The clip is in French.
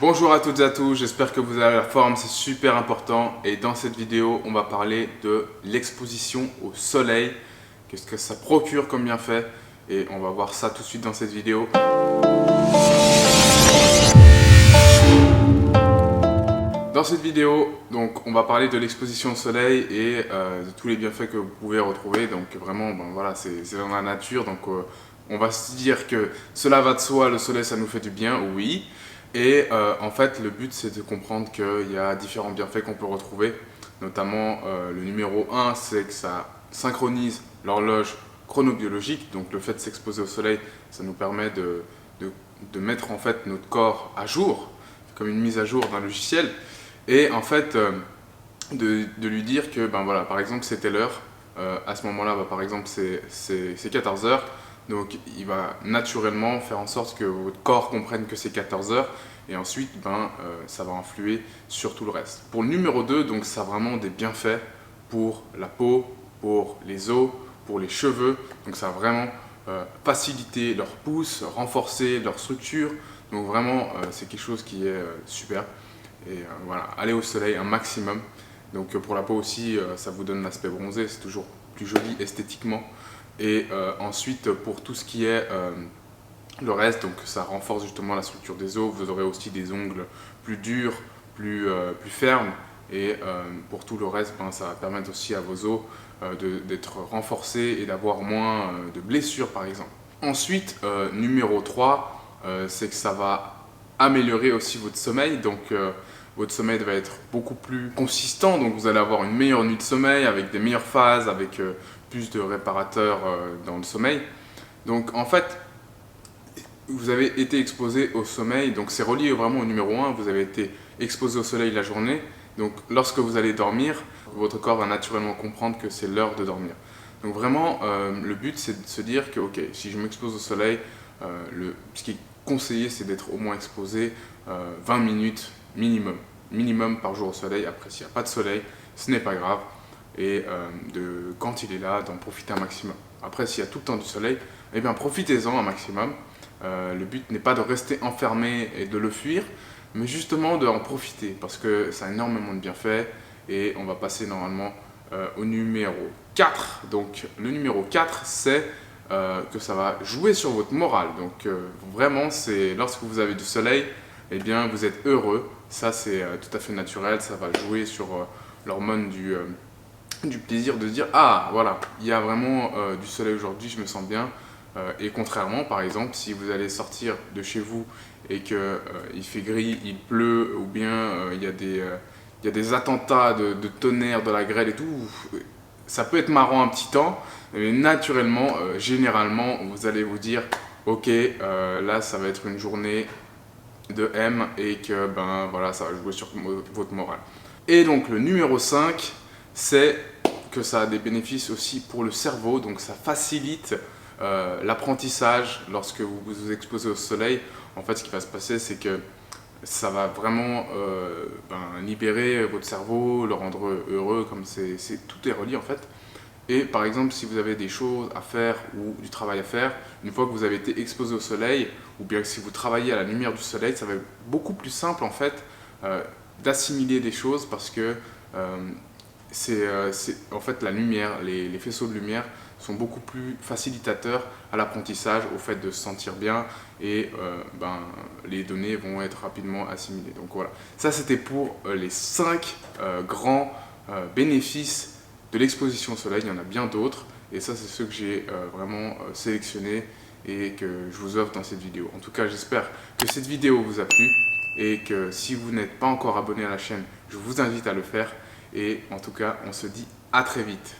Bonjour à toutes et à tous, j'espère que vous avez la forme, c'est super important. Et dans cette vidéo, on va parler de l'exposition au soleil. Qu'est-ce que ça procure comme bienfait? Et on va voir ça tout de suite dans cette vidéo. Dans cette vidéo, donc, on va parler de l'exposition au soleil et de tous les bienfaits que vous pouvez retrouver. Donc vraiment, voilà, c'est dans la nature. Donc on va se dire que cela va de soi, le soleil ça nous fait du bien, oui. Et en fait, le but c'est de comprendre qu'il y a différents bienfaits qu'on peut retrouver. Notamment le numéro 1, c'est que ça synchronise l'horloge chronobiologique. Donc le fait de s'exposer au soleil, ça nous permet de mettre en fait notre corps à jour, comme une mise à jour d'un logiciel. Et en fait, de lui dire que, ben voilà, par exemple, c'était l'heure. À ce moment-là, par exemple, c'est 14 heures. Donc, il va naturellement faire en sorte que votre corps comprenne que c'est 14 heures. Et ensuite, ça va influer sur tout le reste. Pour le numéro 2, donc, ça a vraiment des bienfaits pour la peau, pour les os, pour les cheveux. Donc, ça va vraiment faciliter leur pousse, renforcer leur structure. Donc, vraiment, c'est quelque chose qui est super. Et voilà, aller au soleil un maximum. Donc pour la peau aussi, ça vous donne l'aspect bronzé, c'est toujours plus joli esthétiquement. Et ensuite, pour tout ce qui est le reste, donc ça renforce justement la structure des os. Vous aurez aussi des ongles plus durs, plus fermes. Et pour tout le reste, ça va permettre aussi à vos os d'être renforcés et d'avoir moins de blessures par exemple. Ensuite, numéro 3, c'est que ça va améliorer aussi votre sommeil. Donc votre sommeil va être beaucoup plus consistant, donc vous allez avoir une meilleure nuit de sommeil avec des meilleures phases, avec plus de réparateurs dans le sommeil. Donc en fait, vous avez été exposé au sommeil, donc c'est relié vraiment au numéro 1, vous avez été exposé au soleil la journée, donc lorsque vous allez dormir, votre corps va naturellement comprendre que c'est l'heure de dormir. Donc vraiment, le but c'est de se dire que ok, si je m'expose au soleil, ce qui est conseillé c'est d'être au moins exposé 20 minutes minimum par jour au soleil. Après, s'il n'y a pas de soleil, ce n'est pas grave. Et quand il est là, d'en profiter un maximum. Après, s'il y a tout le temps du soleil, eh bien profitez-en un maximum. Le but n'est pas de rester enfermé et de le fuir, mais justement d'en profiter parce que ça a énormément de bienfaits. Et on va passer normalement au numéro 4. Donc le numéro 4, c'est que ça va jouer sur votre morale. Donc vraiment, c'est lorsque vous avez du soleil, eh bien vous êtes heureux. Ça c'est tout à fait naturel, ça va jouer sur l'hormone du plaisir de se dire ah voilà, il y a vraiment du soleil aujourd'hui, je me sens bien. Et contrairement, par exemple, si vous allez sortir de chez vous et qu'il fait gris, il pleut ou bien il y a des attentats de tonnerre, de la grêle et tout, ça peut être marrant un petit temps, mais naturellement, généralement, vous allez vous dire ok, là ça va être une journée de M et que voilà, ça va jouer sur votre morale. Et donc le numéro 5, c'est que ça a des bénéfices aussi pour le cerveau, donc ça facilite l'apprentissage lorsque vous vous exposez au soleil. En fait, ce qui va se passer, c'est que ça va vraiment libérer votre cerveau, le rendre heureux, comme tout est relié en fait. Et par exemple, si vous avez des choses à faire ou du travail à faire, une fois que vous avez été exposé au soleil, ou bien si vous travaillez à la lumière du soleil, ça va être beaucoup plus simple en fait d'assimiler des choses parce que en fait la lumière, les faisceaux de lumière sont beaucoup plus facilitateurs à l'apprentissage, au fait de se sentir bien et les données vont être rapidement assimilées. Donc voilà, ça c'était pour les 5 grands bénéfices de l'exposition au soleil. Il y en a bien d'autres et ça c'est ceux que j'ai vraiment sélectionnés et que je vous offre dans cette vidéo. En tout cas, j'espère que cette vidéo vous a plu et que si vous n'êtes pas encore abonné à la chaîne, je vous invite à le faire. Et en tout cas, on se dit à très vite.